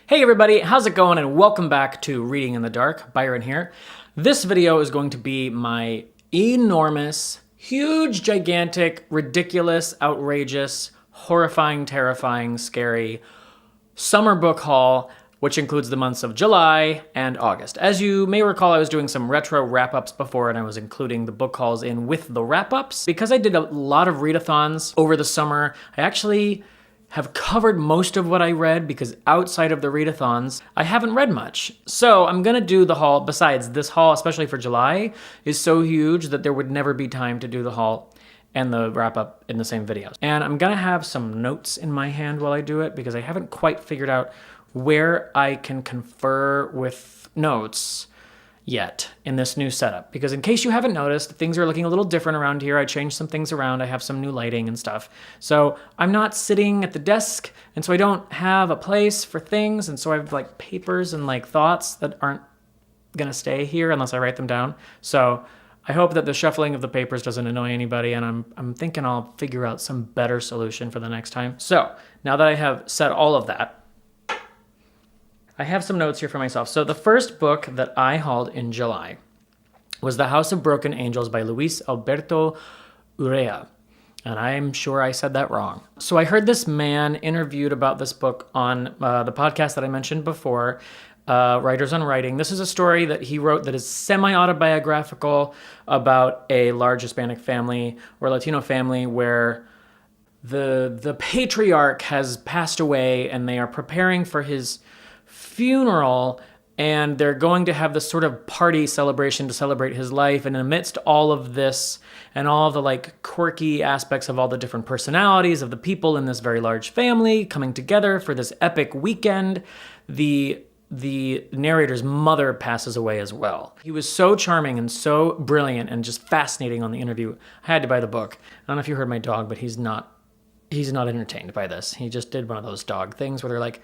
Hey everybody, how's it going? And welcome back to Reading in the Dark. Byron here. This video is going to be my enormous, huge, gigantic, ridiculous, outrageous, horrifying, terrifying, scary summer book haul, which includes the months of July and August. As you may recall, I was doing some retro wrap-ups before, and I was including the book hauls in with the wrap-ups. Because I did a lot of readathons over the summer, I actually have covered most of what I read, because outside of the readathons, I haven't read much. So I'm gonna do the haul. Besides, this haul, especially for July, is so huge that there would never be time to do the haul and the wrap-up in the same videos. And I'm gonna have some notes in my hand while I do it, because I haven't quite figured out where I can confer with notes yet in this new setup. Because in case you haven't noticed, things are looking a little different around here. I changed some things around. I have some new lighting and stuff. So I'm not sitting at the desk, and so I don't have a place for things, and so I have like papers and like thoughts that aren't gonna stay here unless I write them down. So I hope that the shuffling of the papers doesn't annoy anybody, and I'm thinking I'll figure out some better solution for the next time. So now that I have said all of that, I have some notes here for myself. So the first book that I hauled in July was The House of Broken Angels by Luis Alberto Urrea. And I'm sure I said that wrong. So I heard this man interviewed about this book on the podcast that I mentioned before, Writers on Writing. This is a story that he wrote that is semi-autobiographical about a large Hispanic family or Latino family where the patriarch has passed away, and they are preparing for his funeral, and they're going to have this sort of party celebration to celebrate his life. And amidst all of this and all of the like quirky aspects of all the different personalities of the people in this very large family coming together for this epic weekend, the narrator's mother passes away as well. He was so charming and so brilliant and just fascinating on the interview. I had to buy the book. I don't know if you heard my dog, but he's not entertained by this. He just did one of those dog things where they're like,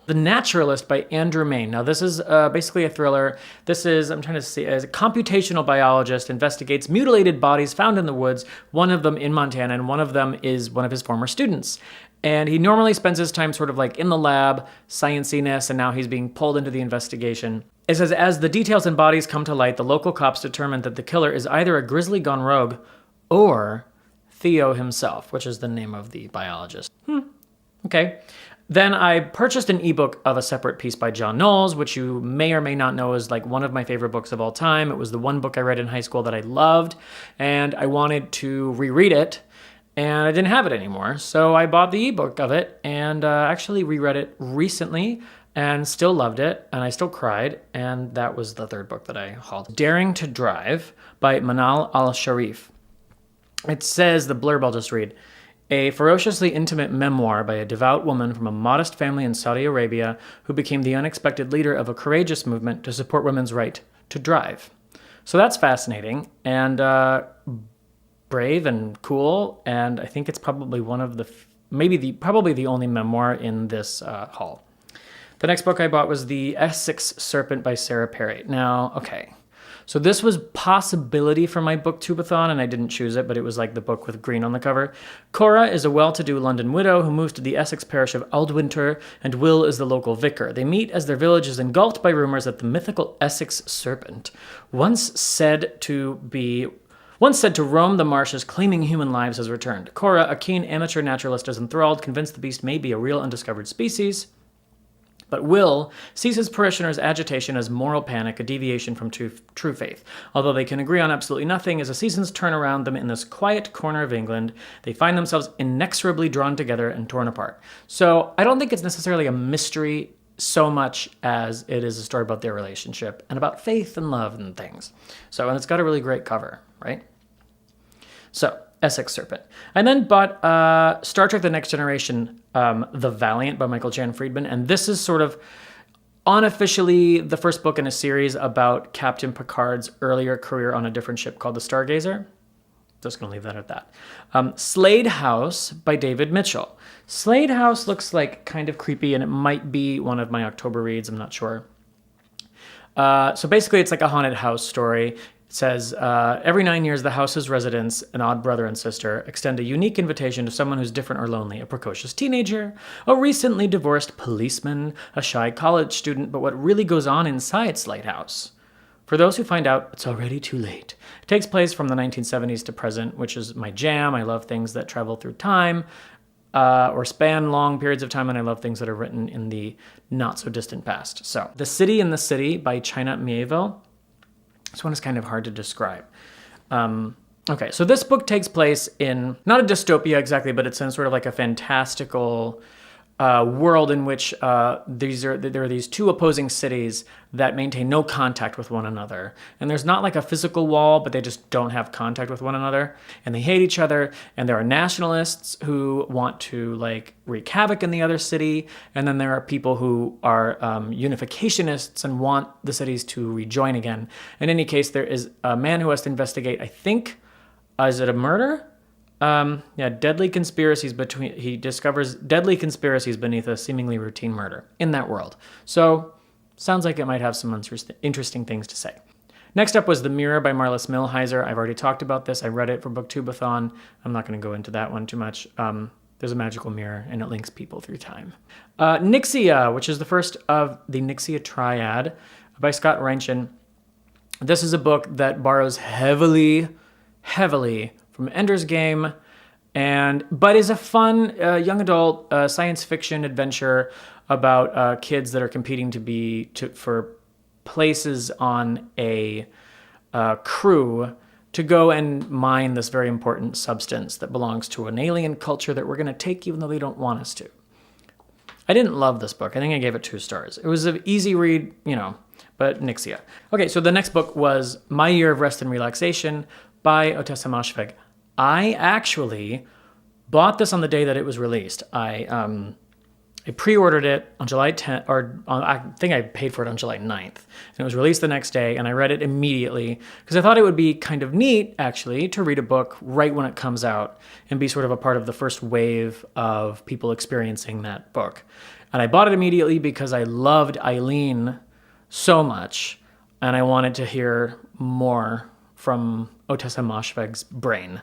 The Naturalist by Andrew Mayne. Now, this is basically a thriller. This is, I'm trying to see, as a computational biologist investigates mutilated bodies found in the woods, one of them in Montana, and one of them is one of his former students. And he normally spends his time sort of like in the lab, scienciness, and now he's being pulled into the investigation. It says, as the details and bodies come to light, the local cops determine that the killer is either a grizzly gone rogue or Theo himself, which is the name of the biologist. Okay. Then I purchased an ebook of A Separate Piece by John Knowles, which you may or may not know is like one of my favorite books of all time. It was the one book I read in high school that I loved, and I wanted to reread it, and I didn't have it anymore. So I bought the ebook of it and actually reread it recently and still loved it, and I still cried, and that was the third book that I hauled. Daring to Drive by Manal Al-Sharif. It says, the blurb I'll just read, a ferociously intimate memoir by a devout woman from a modest family in Saudi Arabia who became the unexpected leader of a courageous movement to support women's right to drive. So that's fascinating and brave and cool, and I think it's probably one of the, probably the only memoir in this haul. The next book I bought was The Essex Serpent by Sarah Perry. Now, okay. So this was possibility for my booktubeathon, and I didn't choose it, but it was like the book with green on the cover. Cora is a well-to-do London widow who moves to the Essex parish of Aldwinter, and Will is the local vicar. They meet as their village is engulfed by rumors that the mythical Essex Serpent, once said to roam the marshes claiming human lives, has returned. Cora, a keen amateur naturalist, is enthralled, convinced the beast may be a real undiscovered species. But Will sees his parishioners' agitation as moral panic, a deviation from true faith. Although they can agree on absolutely nothing, as the seasons turn around them in this quiet corner of England, they find themselves inexorably drawn together and torn apart. So I don't think it's necessarily a mystery so much as it is a story about their relationship and about faith and love and things. So, and it's got a really great cover, right? So, Essex Serpent. I then bought Star Trek The Next Generation, The Valiant by Michael Jan Friedman, and this is sort of unofficially the first book in a series about Captain Picard's earlier career on a different ship called the Stargazer. Just going to leave that at that. Slade House by David Mitchell. Slade House looks like kind of creepy, and it might be one of my October reads. I'm not sure. So basically, it's like a haunted house story. It says, every 9 years, the house's residents, an odd brother and sister, extend a unique invitation to someone who's different or lonely, a precocious teenager, a recently divorced policeman, a shy college student, but what really goes on inside Slade House. For those who find out, it's already too late. It takes place from the 1970s to present, which is my jam. I love things that travel through time or span long periods of time, and I love things that are written in the not-so-distant past. So, The City in the City by China Mieville. This one is kind of hard to describe. Okay, so this book takes place in, not a dystopia exactly, but it's in sort of like a fantastical world in which there are these two opposing cities that maintain no contact with one another. And there's not like a physical wall, but they just don't have contact with one another. And they hate each other. And there are nationalists who want to like wreak havoc in the other city. And then there are people who are unificationists and want the cities to rejoin again. In any case, there is a man who has to investigate, I think, is it a murder? Deadly conspiracies he discovers deadly conspiracies beneath a seemingly routine murder in that world. So, sounds like it might have some interesting things to say. Next up was The Mirror by Marlis Milheiser. I've already talked about this. I read it for Booktubeathon. I'm not going to go into that one too much. There's a magical mirror, and it links people through time. Nixie, which is the first of the Nixie triad by Scott Reinchen. This is a book that borrows heavily from Ender's Game, but is a fun young adult science fiction adventure about kids that are competing for places on a crew to go and mine this very important substance that belongs to an alien culture that we're going to take even though they don't want us to. I didn't love this book. I think I gave it 2 stars. It was an easy read, but Nixia. Okay, so the next book was My Year of Rest and Relaxation by Ottessa Moshfegh. I actually bought this on the day that it was released. I pre-ordered it on July 10th, I think I paid for it on July 9th. And it was released the next day, and I read it immediately because I thought it would be kind of neat, actually, to read a book right when it comes out and be sort of a part of the first wave of people experiencing that book. And I bought it immediately because I loved Eileen so much, and I wanted to hear more from Ottessa Moshfegh's brain.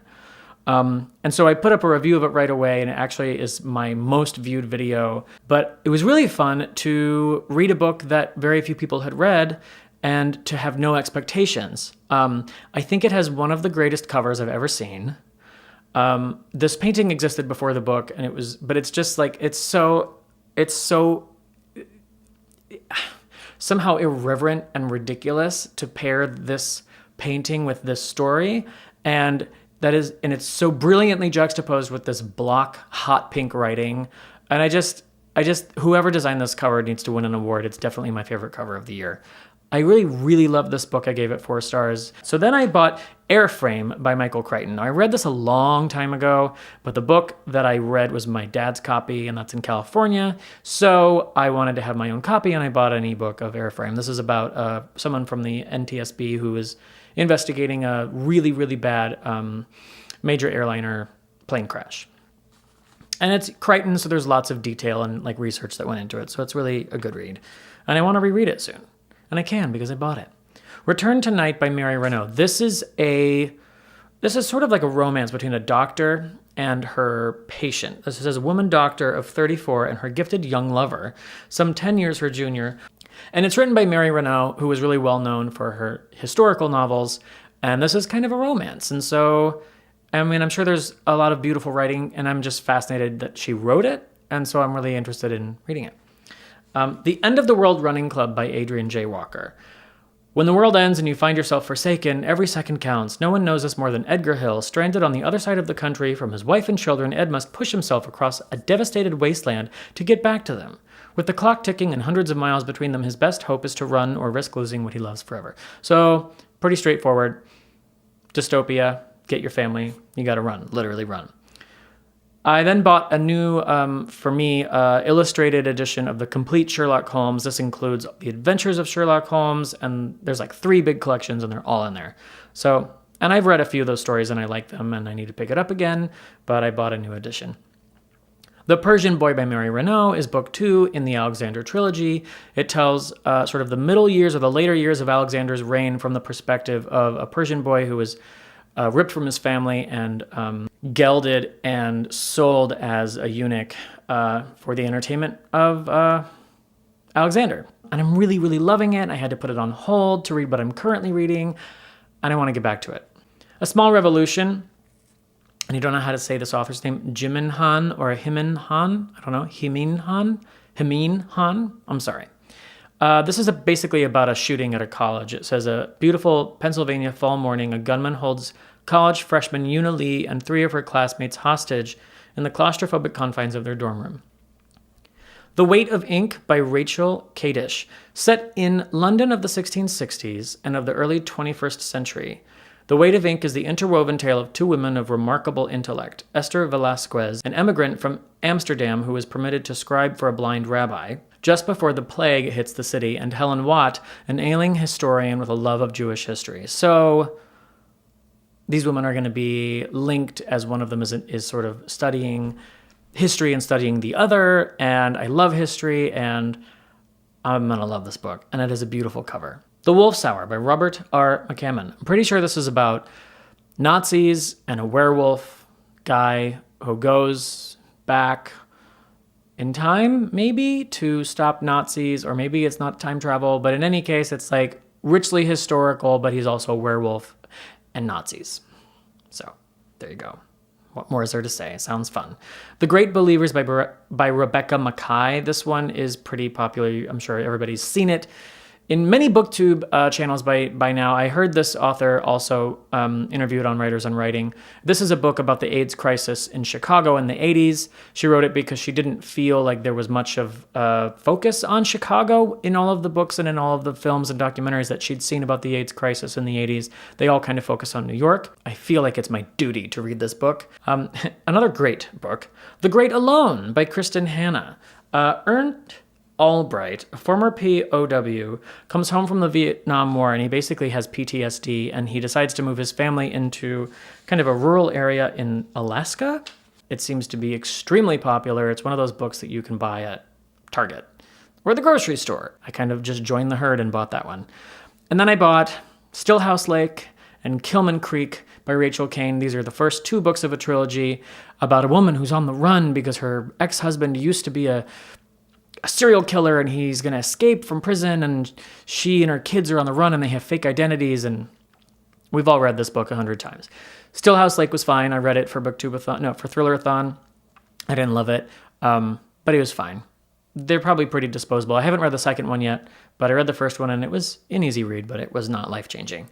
And so I put up a review of it right away, and it actually is my most viewed video. But it was really fun to read a book that very few people had read and to have no expectations. I think it has one of the greatest covers I've ever seen. This painting existed before the book, but it's just like, it's so somehow irreverent and ridiculous to pair this painting with this story. And it's so brilliantly juxtaposed with this block hot pink writing. And I just whoever designed this cover needs to win an award. It's definitely my favorite cover of the year. I really, really love this book. I gave it 4 stars. So then I bought Airframe by Michael Crichton. Now, I read this a long time ago, but the book that I read was my dad's copy, and that's in California. So I wanted to have my own copy, and I bought an ebook of Airframe. This is about someone from the NTSB who is investigating a really, really bad major airliner plane crash. And it's Crichton, so there's lots of detail and like research that went into it. So it's really a good read. And I want to reread it soon. And I can because I bought it. Return to Night by Mary Renaud. This is sort of like a romance between a doctor and her patient. This is a woman doctor of 34 and her gifted young lover, some 10 years her junior. And it's written by Mary Renaud, who was really well known for her historical novels. And this is kind of a romance. And so, I'm sure there's a lot of beautiful writing, and I'm just fascinated that she wrote it. And so I'm really interested in reading it. The End of the World Running Club by Adrian J. Walker. When the world ends and you find yourself forsaken, every second counts. No one knows this more than Edgar Hill. Stranded on the other side of the country from his wife and children, Ed must push himself across a devastated wasteland to get back to them. With the clock ticking and hundreds of miles between them, his best hope is to run or risk losing what he loves forever. So, pretty straightforward. Dystopia, get your family, you gotta run, literally run. I then bought a new, illustrated edition of the complete Sherlock Holmes. This includes the adventures of Sherlock Holmes, and there's like 3 big collections, and they're all in there. So, and I've read a few of those stories, and I like them, and I need to pick it up again, but I bought a new edition. The Persian Boy by Mary Renaud is book 2 in the Alexander trilogy. It tells sort of the middle years or the later years of Alexander's reign from the perspective of a Persian boy who was ripped from his family and gelded and sold as a eunuch for the entertainment of Alexander. And I'm really, really loving it. I had to put it on hold to read what I'm currently reading, and I want to get back to it. A Small Revolution, and you don't know how to say this author's name, Jimin Han or Himin Han. I don't know, Himin Han. I'm sorry. This is basically about a shooting at a college. It says, a beautiful Pennsylvania fall morning, a gunman holds college freshman Una Lee and 3 of her classmates hostage in the claustrophobic confines of their dorm room. The Weight of Ink by Rachel Kadish. Set in London of the 1660s and of the early 21st century, The Weight of Ink is the interwoven tale of 2 women of remarkable intellect, Esther Velasquez, an emigrant from Amsterdam who was permitted to scribe for a blind rabbi, just before the plague hits the city, and Helen Watt, an ailing historian with a love of Jewish history. So these women are going to be linked, as one of them is sort of studying history and studying the other, and I love history, and I'm going to love this book, and it has a beautiful cover. The Wolf's Hour by Robert R. McCammon. I'm pretty sure this is about Nazis and a werewolf guy who goes back in time, maybe, to stop Nazis, or maybe it's not time travel, but in any case, it's like richly historical, but he's also a werewolf and Nazis. So there you go. What more is there to say? Sounds fun. The Great Believers by Rebecca Mackay. This one is pretty popular. I'm sure everybody's seen it in many booktube channels by now. I heard this author also interviewed on Writers on Writing. This is a book about the AIDS crisis in Chicago in the 80s. She wrote it because she didn't feel like there was much of focus on Chicago in all of the books and in all of the films and documentaries that she'd seen about the AIDS crisis in the 80s. They all kind of focus on New York. I feel like it's my duty to read this book. Another great book, The Great Alone by Kristen Hanna. Ernst Albright, a former POW, comes home from the Vietnam War, and he basically has PTSD, and he decides to move his family into kind of a rural area in Alaska. It seems to be extremely popular. It's one of those books that you can buy at Target or the grocery store. I kind of just joined the herd and bought that one. And then I bought Stillhouse Lake and Killman Creek by Rachel Kane. These are the first 2 books of a trilogy about a woman who's on the run because her ex-husband used to be a serial killer, and he's going to escape from prison, and she and her kids are on the run, and they have fake identities, and we've all read this book 100 times. Stillhouse Lake was fine. I read it for for Thriller-a-thon. I didn't love it, but it was fine. They're probably pretty disposable. I haven't read the second one yet, but I read the first one, and it was an easy read, but it was not life-changing.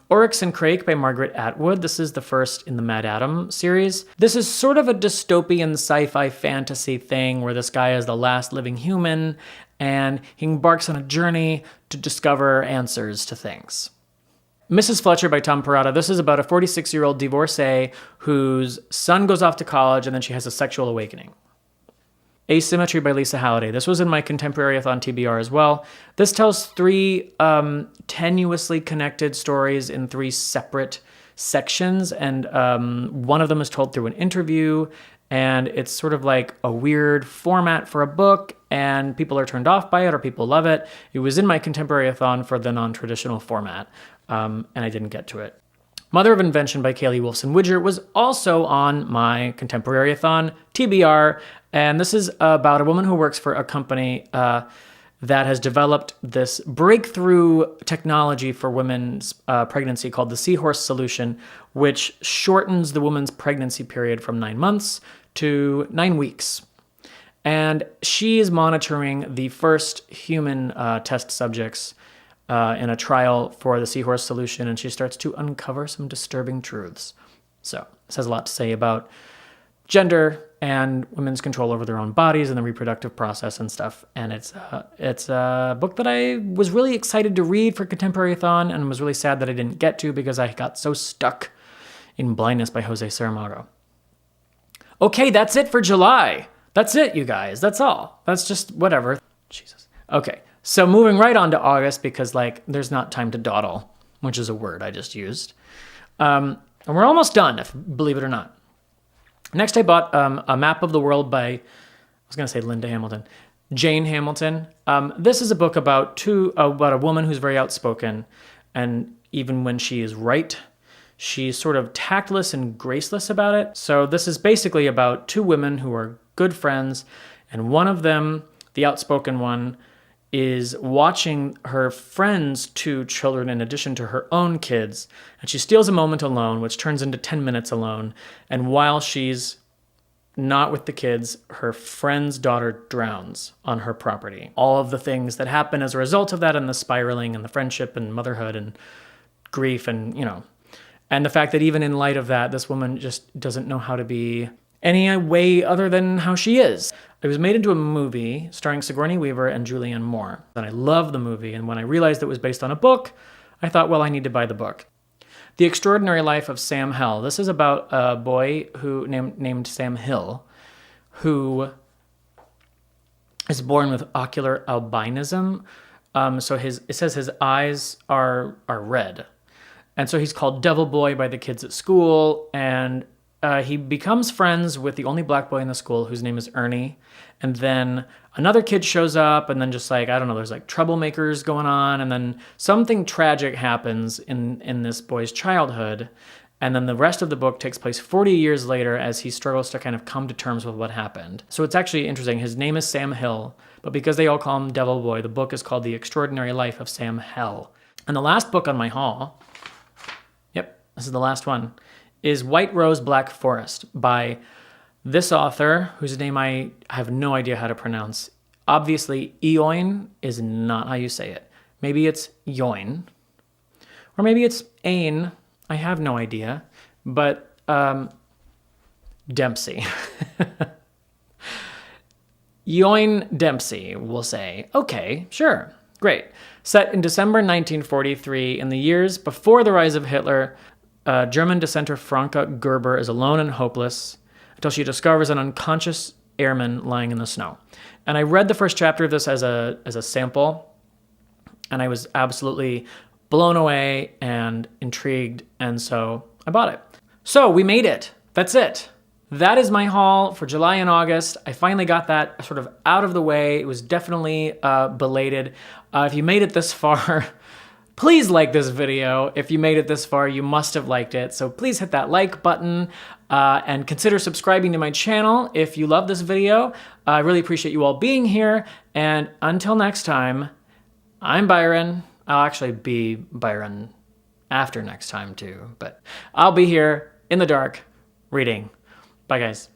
Oryx and Crake by Margaret Atwood. This is the first in the Mad Adam series. This is sort of a dystopian sci-fi fantasy thing where this guy is the last living human, and he embarks on a journey to discover answers to things. Mrs. Fletcher by Tom Perrotta. This is about a 46-year-old divorcee whose son goes off to college, and then she has a sexual awakening. Asymmetry by Lisa Halliday. This was in my Contemporary-a-thon TBR as well. This tells 3 tenuously connected stories in 3 separate sections, and one of them is told through an interview, and it's sort of like a weird format for a book, and people are turned off by it or people love it. It was in my Contemporary-a-thon for the non-traditional format, and I didn't get to it. Mother of Invention by Kaylee Wolfson-Widger was also on my Contemporary-a-thon TBR, and this is about a woman who works for a company that has developed this breakthrough technology for women's pregnancy called the Seahorse Solution, which shortens the woman's pregnancy period from 9 months to 9 weeks. And she is monitoring the first human test subjects in a trial for the Seahorse Solution, and she starts to uncover some disturbing truths. So this has a lot to say about gender and women's control over their own bodies and the reproductive process and stuff. And it's a book that I was really excited to read for Contemporary-a-thon, and was really sad that I didn't get to because I got so stuck in Blindness by Jose Saramago. Okay, that's it for July. That's it, you guys. That's all. That's just whatever. Jesus. Okay. So moving right on to August, because there's not time to dawdle, which is a word I just used. And we're almost done, believe it or not. Next, I bought A Map of the World by, I was going to say Linda Hamilton, Jane Hamilton. This is a book about a woman who's very outspoken, and even when she is right, she's sort of tactless and graceless about it. So this is basically about two women who are good friends, and one of them, the outspoken one, is watching her friend's two children in addition to her own kids, and she steals a moment alone, which turns into 10 minutes alone, and while she's not with the kids, her friend's daughter drowns on her property. All of the things that happen as a result of that, and the spiraling and the friendship and motherhood and grief and, and the fact that even in light of that, this woman just doesn't know how to be any way other than how she is. It was made into a movie starring Sigourney Weaver and Julianne Moore. And I love the movie, and when I realized it was based on a book, I thought, well, I need to buy the book. The Extraordinary Life of Sam Hill. This is about a boy who named Sam Hill, who is born with ocular albinism. So it says his eyes are red. And so he's called Devil Boy by the kids at school, and he becomes friends with the only black boy in the school, whose name is Ernie. And then another kid shows up, and then just like, I don't know, there's like troublemakers going on, and then something tragic happens in this boy's childhood. And then the rest of the book takes place 40 years later as he struggles to kind of come to terms with what happened. So it's actually interesting. His name is Sam Hill, but because they all call him Devil Boy, the book is called The Extraordinary Life of Sam Hill. And the last book on my haul, this is the last one, is White Rose Black Forest by this author, whose name I have no idea how to pronounce. Obviously, Eoin is not how you say it. Maybe it's Yoin, or maybe it's Ain. I have no idea, but Dempsey. Eoin Dempsey, we'll say. Okay, sure, great. Set in December 1943, in the years before the rise of Hitler, German dissenter Franka Gerber is alone and hopeless until she discovers an unconscious airman lying in the snow. And I read the first chapter of this as a sample, and I was absolutely blown away and intrigued, and so I bought it. So we made it. That's it. That is my haul for July and August. I finally got that sort of out of the way. It was definitely belated. If you made it this far, please like this video. If you made it this far, you must have liked it. So please hit that like button and consider subscribing to my channel if you love this video. I really appreciate you all being here. And until next time, I'm Byron. I'll actually be Byron after next time too, but I'll be here in the dark reading. Bye guys.